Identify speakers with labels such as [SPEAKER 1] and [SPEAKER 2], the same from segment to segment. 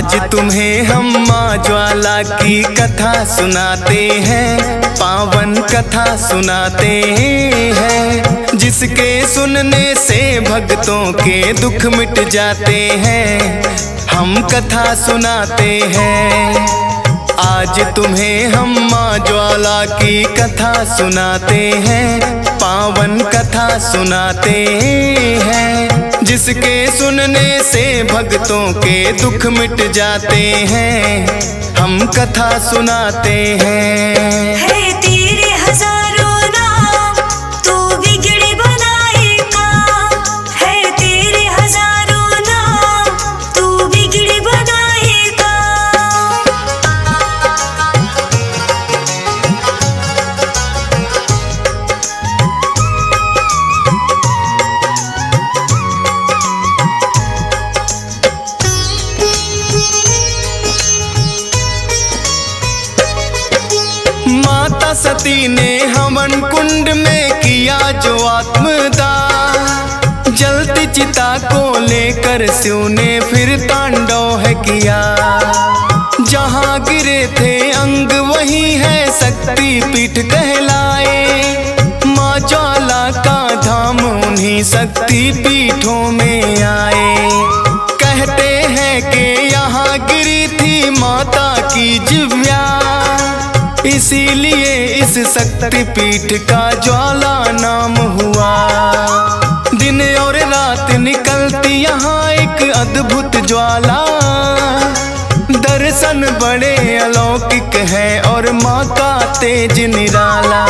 [SPEAKER 1] आज तुम्हें हम माँ ज्वाला की कथा सुनाते हैं, पावन कथा सुनाते हैं, जिसके सुनने से भक्तों के दुख मिट जाते हैं। हम कथा सुनाते हैं, आज तुम्हें हम माँ ज्वाला की कथा सुनाते हैं, पावन कथा सुनाते हैं, जिसके सुनने से भक्तों के दुख मिट जाते हैं। हम कथा सुनाते हैं।
[SPEAKER 2] है तेरे हजारों नाम, तू बिगड़ी बनाएगा। है तेरे हजारों नाम, तू बिगड़ी बनाएगा।
[SPEAKER 1] माता सती ने हवन कुंड में किया जो आत्मदाह, जलती चिता को लेकर शिव ने फिर तांडव है किया। जहाँ गिरे थे अंग वही है शक्ति पीठ कहलाए, माँ ज्वाला का धाम उन्हीं शक्ति पीठों में आए। कहते हैं कि यहाँ गिरी थी माता की जिव्या, इसीलिए इस शक्ति पीठ का ज्वाला नाम हुआ। दिन और रात निकलती यहाँ एक अद्भुत ज्वाला, दर्शन बड़े अलौकिक है और माँ का तेज निराला।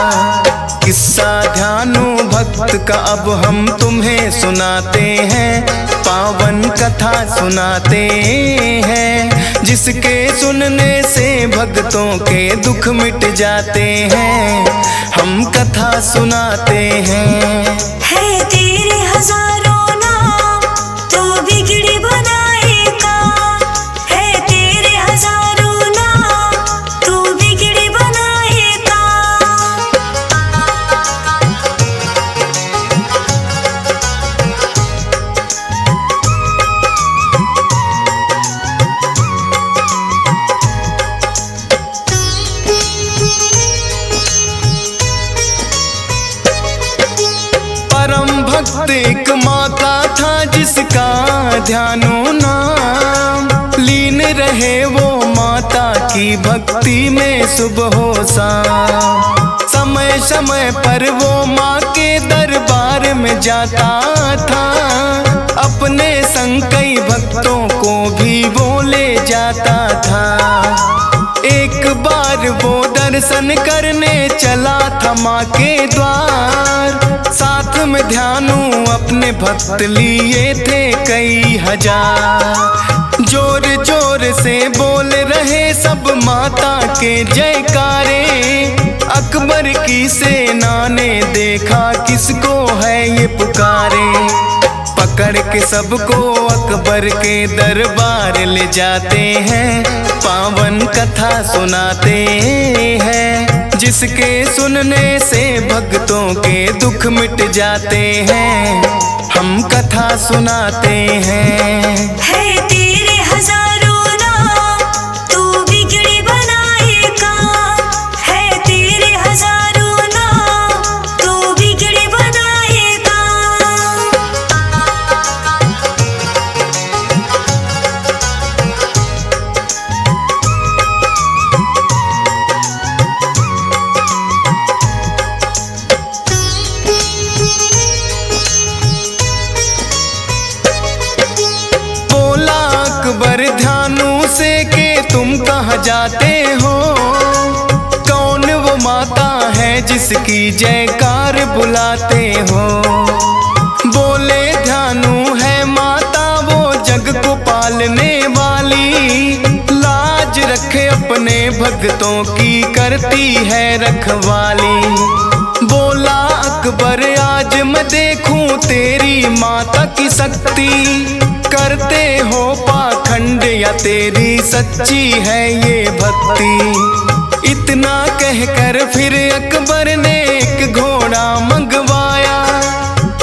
[SPEAKER 1] किस्सा ध्यानु भक्त का अब हम तुम्हें सुनाते हैं, पावन कथा सुनाते हैं, जिसके सुनने से भक्तों के दुख मिट जाते हैं। हम कथा सुनाते हैं।
[SPEAKER 2] है तेरे हजारों नाम, तू बिगड़ी बनाएगा। है तेरे हजारों नाम, तू बिगड़ी बनाएगा।
[SPEAKER 1] परम भक्त एक माता था जिसका ध्यानो नाम, लीन रहे वो माता की भक्ति में सुबह हो शाम। समय समय पर वो माँ के दरबार में जाता था, अपने संग कई भक्तों को भी वो ले जाता था। एक बार वो दर्शन करने चला था माँ के द्वार, साथ में ध्यानु अपने भक्त लिए थे कई हजार। जोर जोर से बोल रहे सब माता के जयकारे, अकबर की सेना ने देखा किसको है ये पुकारे। पकड़ के सबको अकबर के दरबार ले जाते हैं, पावन कथा सुनाते हैं, जिसके सुनने से भक्तों के दुख मिट जाते हैं। हम कथा सुनाते हैं।
[SPEAKER 2] है तेरे हजारों नाम, तू बिगड़ी बनाएगा। है तेरे हजारों नाम, तू बिगड़ी बनाएगा।
[SPEAKER 1] बोला अकबर ध्यानु से कि तुम कहाँ जाते हो, कौन वो माता है जिसकी जयकार बुलाते हो। बोले ध्यानु है माता वो जग को पालने वाली, लाज रखे अपने भक्तों की करती है रखवाली। बोला अकबर आज मैं देखूं तेरी माता की शक्ति, करते हो पाखंड या तेरी सच्ची है ये भक्ति। इतना कहकर फिर अकबर ने एक घोड़ा मंगवाया,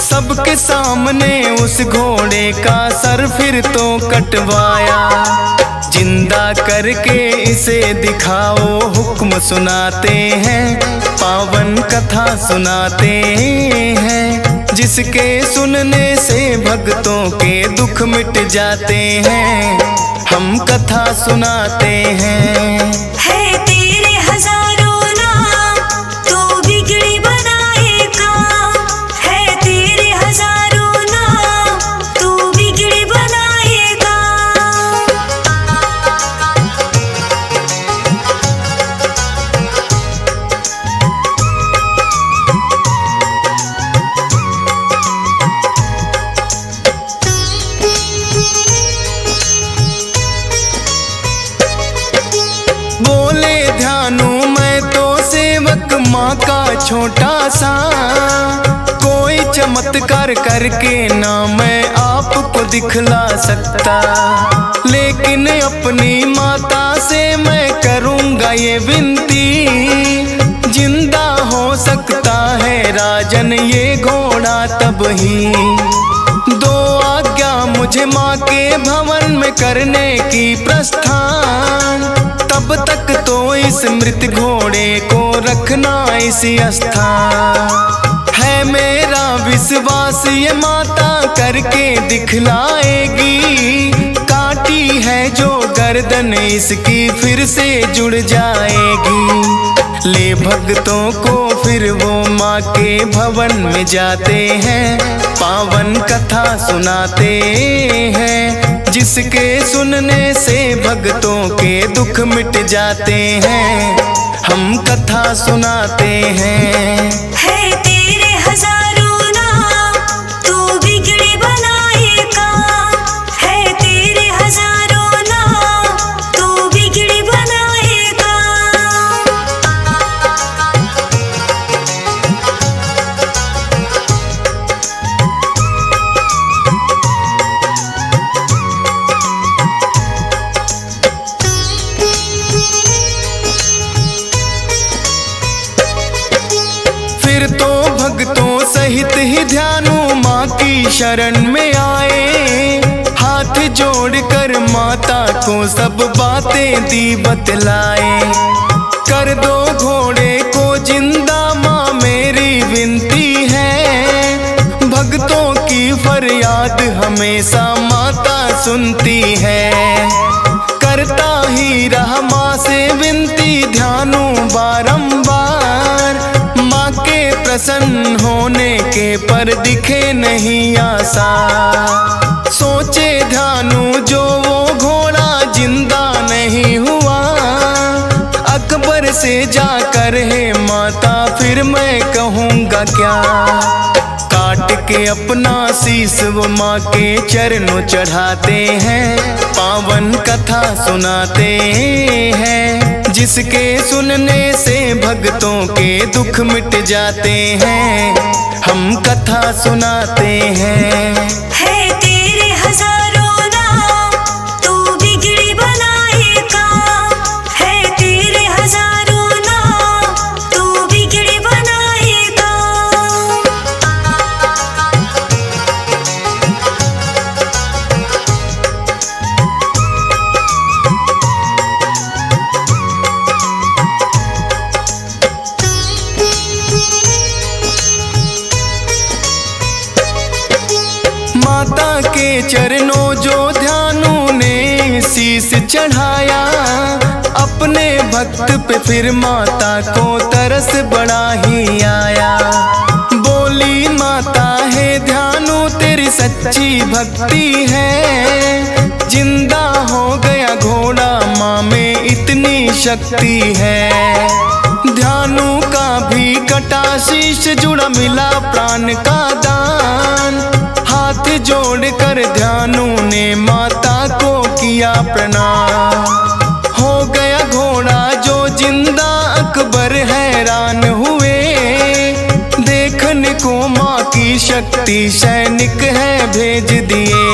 [SPEAKER 1] सबके सामने उस घोड़े का सर फिर तो कटवाया। जिंदा करके इसे दिखाओ, हुक्म सुनाते हैं, पावन कथा सुनाते हैं, जिसके सुनने से भक्तों के दुख मिट जाते हैं। हम कथा सुनाते हैं।
[SPEAKER 2] है तेरे हजारों नाम, तू बिगड़ी बनाएगा। है तेरे हजारों नाम, तू बिगड़ी बनाएगा।
[SPEAKER 1] बोले ध्यानु मैं तो सेवक माँ का छोटा सा, कोई चमत्कार करके ना मैं आपको दिखला सकता, लेकिन अपनी माता से मैं करूँगा ये विनती, जिंदा हो सकता है राजन ये घोड़ा तब ही। दो आज्ञा मुझे माँ के भवन में करने की प्रस्थान, तब तक तो इस मृत घोड़े को रखना इसी स्थान। है मेरा विश्वास ये माता करके दिखलाएगी, काटी है जो गर्दन इसकी फिर से जुड़ जाएगी। ले भक्तों को फिर वो माँ के भवन में जाते हैं, पावन कथा सुनाते हैं, जिसके सुनने से भक्तों के दुख मिट जाते हैं। हम कथा सुनाते हैं।
[SPEAKER 2] है तेरे हजारों नाम, तू बिगड़ी बनाएगा। है तेरे हजारों नाम, तू बिगड़ी बनाएगा।
[SPEAKER 1] फिर तो भक्तों सहित ही ध्यानु माँ की शरण में आए, हाथ जोड़कर माता को सब बातें दी बतलाए। कर दो घोड़े को जिंदा माँ मेरी विनती है, भक्तों की फरियाद हमेशा माता सुनती है। करता ही रहा माँ से विनती ध्यानु बारंबार, माँ के प्रसन्न होने के पर दिखे नहीं आशा। सोचे ध्यानु जो वो घोड़ा जिंदा नहीं हुआ, अकबर से जाकर है माता फिर मैं कहूँगा क्या। काट के अपना शीस वो माँ के चरणों चढ़ाते हैं, पावन कथा सुनाते हैं, जिसके सुनने से भक्तों के दुख मिट जाते हैं। हम कथा सुनाते हैं।
[SPEAKER 2] है तेरे हजारों नाम, तू बिगड़ी बनाएगा। है तेरे हजारों नाम, तू बिगड़ी बनाएगा।
[SPEAKER 1] माता के चरणों जो ध्यानु ने शीस चढ़ाया, अपने भक्त पे फिर माता को तरस बड़ा ही आया। बोली माता है ध्यानु तेरी सच्ची भक्ति है, जिंदा हो गया घोड़ा माँ में इतनी शक्ति है। ध्यानु का भी कटा शीश जुड़ा मिला प्राण का दान, हाथ जोड़कर ध्यानु ने माता को किया प्रणाम। हो गया घोड़ा जो जिंदा, अकबर हैरान हुए, देखने को माँ की शक्ति सैनिक है भेज दिए।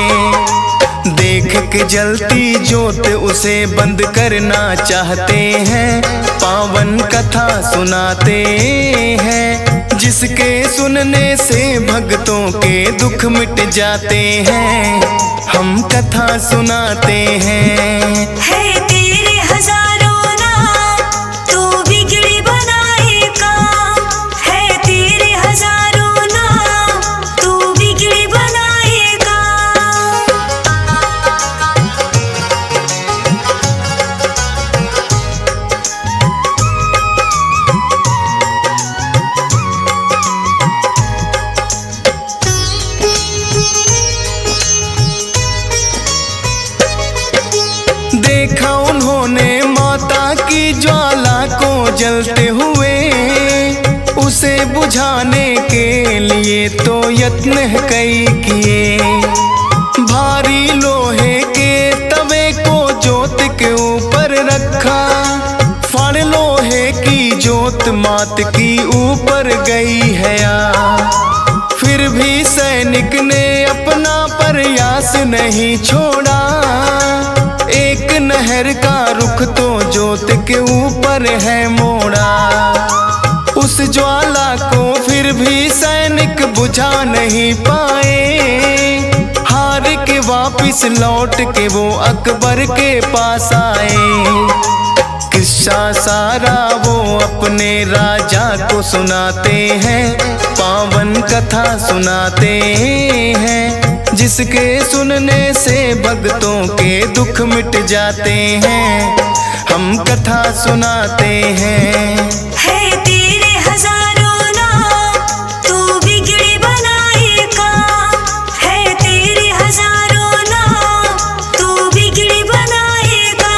[SPEAKER 1] देख के जलती ज्योत उसे बंद करना चाहते हैं, पावन कथा सुनाते हैं, जिसके सुनने से भक्तों के दुख मिट जाते हैं। हम कथा सुनाते हैं।
[SPEAKER 2] है तेरे हजारों नाम, तू बिगड़ी बनाएगा। है तेरे हजारों नाम, तू बिगड़ी बनाएगा।
[SPEAKER 1] देखा उन्होंने माता की ज्वाला को जलते हुए, उसे बुझाने के लिए तो यत्न कई किए। भारी लोहे के तवे को जोत के ऊपर रखा, फड़ लोहे की जोत मात की ऊपर गई है आ। फिर भी सैनिक ने अपना प्रयास नहीं छोड़ा, एक नहर का रुख तो जोत के ऊपर है मोड़ा। उस ज्वाला को फिर भी सैनिक बुझा नहीं पाए, हार के वापिस लौट के वो अकबर के पास आए। किस्सा सारा वो अपने राजा को सुनाते हैं, पावन कथा सुनाते हैं, जिसके सुनने से भक्तों के दुख मिट जाते हैं। हम कथा सुनाते हैं।
[SPEAKER 2] है तेरे हजारों नाम, तू बिगड़ी बनाएगा। है तेरे हजारों नाम, तू बिगड़ी बनाएगा।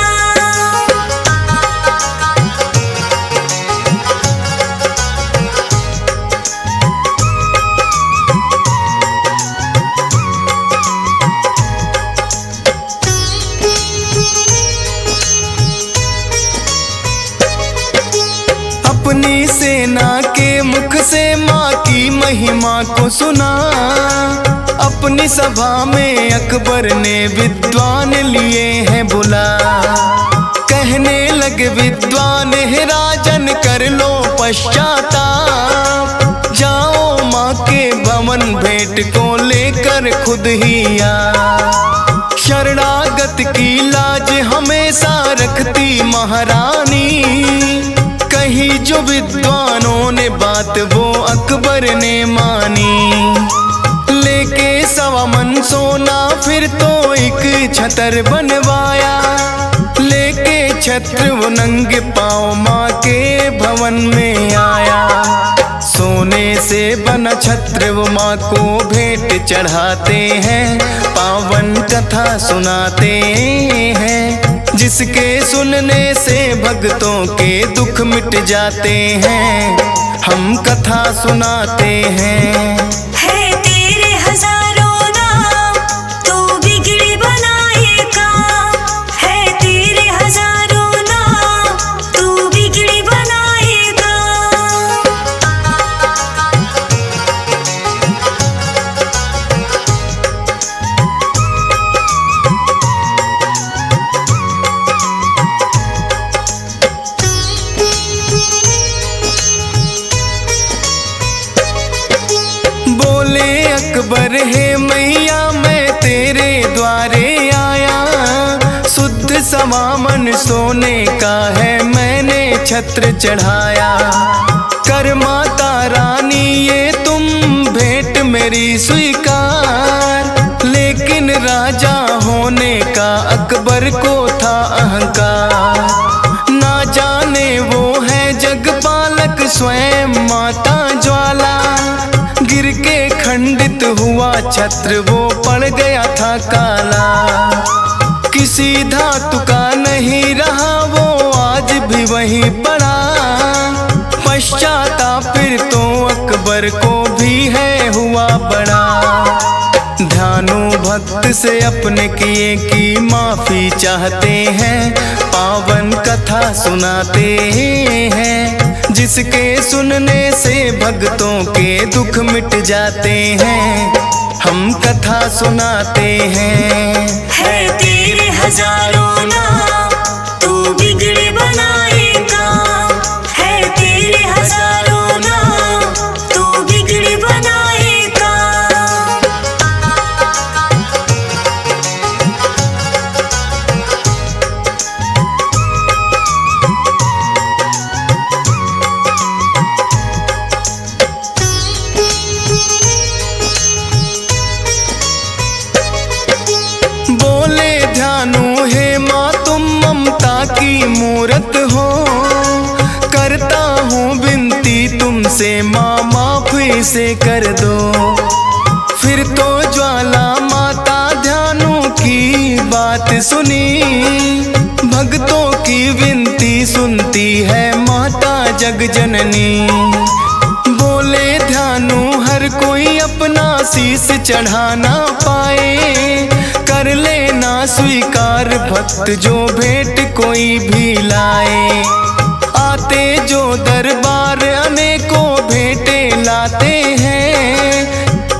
[SPEAKER 1] अपनी सेना के मुख से माँ की महिमा को सुना, अपनी सभा में अकबर ने विद्वान लिए हैं बुला। कहने लगे विद्वान है राजन कर लो पश्चाताप, जाओ माँ के भवन भेंट को लेकर खुद ही आ। शरणागत की लाज हमेशा रखती महारानी, कही जो विद्वानों ने बात वो अकबर ने मानी। लेके 1.25 मन सोना फिर तो एक छतर बनवाया, लेके छत्र वो नंगे पाँव माँ के भवन में आया। सोने से बना छत्र वो माँ को भेंट चढ़ाते हैं, पावन कथा सुनाते हैं, जिसके सुनने से भक्तों के दुख मिट जाते हैं। हम कथा सुनाते हैं।
[SPEAKER 2] है तेरे हजारों नाम, तू बिगड़ी बनाएगा। है तेरे हजारों नाम, तू बिगड़ी बनाएगा।
[SPEAKER 1] बोले अकबर है मैया मैं तेरे द्वारे आया, शुद्ध सवामन सोने का है मैंने छत्र चढ़ाया। कर माता रानी ये तुम भेंट मेरी स्वीकार, लेकिन राजा होने का अकबर को था अहंकार। ना जाने वो है जगपालक स्वयं माता ज्वाला, गिर के खंडित हुआ छत्र वो पड़ गया था काला। किसी धातु का नहीं रहा वो आज भी वहीं पड़ा, पश्चाताप फिर तो अकबर को भी है हुआ बड़ा। ध्यानु भक्त से अपने किए की माफी चाहते हैं, पावन कथा सुनाते हैं, जिसके सुनने से भक्तों के दुख मिट जाते हैं। हम कथा सुनाते हैं।
[SPEAKER 2] है तेरे हजारों नाम, तू बिगड़ी बनाएगा। है तेरे हजारों नाम, तू बिगड़ी बनाएगा।
[SPEAKER 1] से कर दो। फिर तो ज्वाला माता ध्यानु की बात सुनी, भक्तों की विनती सुनती है माता जग जननी। बोले ध्यानु हर कोई अपना शीश चढ़ाना पाए, कर लेना स्वीकार भक्त जो भेंट कोई भी लाए। आते जो दरबार अनेकों भेंटे लाते हैं,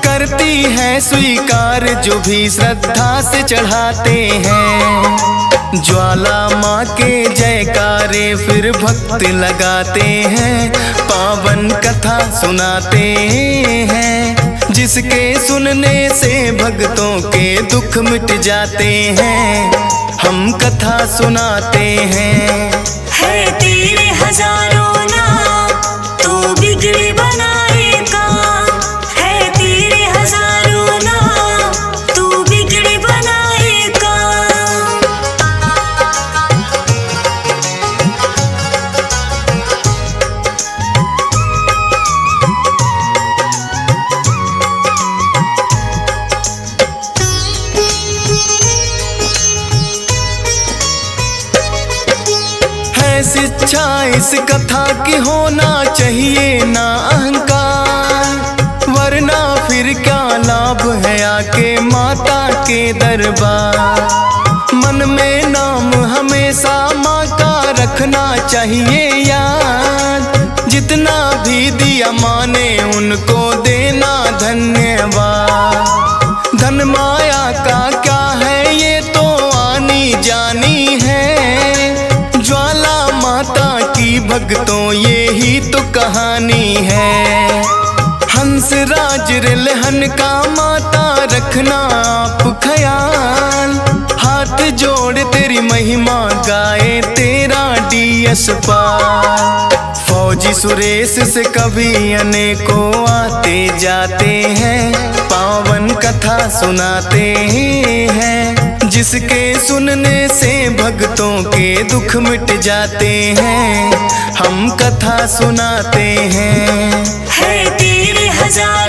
[SPEAKER 1] करती है स्वीकार जो भी श्रद्धा से चढ़ाते हैं। ज्वाला माँ के जयकारे फिर भक्त लगाते हैं, पावन कथा सुनाते हैं, जिसके सुनने से भक्तों के दुख मिट जाते हैं। हम कथा सुनाते हैं।
[SPEAKER 2] है तेरे हजारों नाम तू बिगड़े बनाएगा, है तेरे हजारों नाम तू बिगड़े बनाएगा।
[SPEAKER 1] शिक्षा इस कथा की होना चाहिए ना अहंकार, वरना फिर क्या लाभ है आके माता के दरबार। मन में नाम हमेशा माँ का रखना चाहिए याद, जितना भी दिया माँ ने उनको देना धन्यवाद। धन माया का क्या है ये तो आनी जानी है, भक्तों ये ही तो कहानी है। हंस राज रिलहन का माता रखना आप ख्याल, हाथ जोड़ तेरी महिमा गाए तेरा डीएस पार। फौजी सुरेश से कभी अनेकों आते जाते हैं, पावन कथा सुनाते हैं, जिसके सुनने से भक्तों के दुख मिट जाते हैं। हम कथा सुनाते हैं।
[SPEAKER 2] है तेरे हजार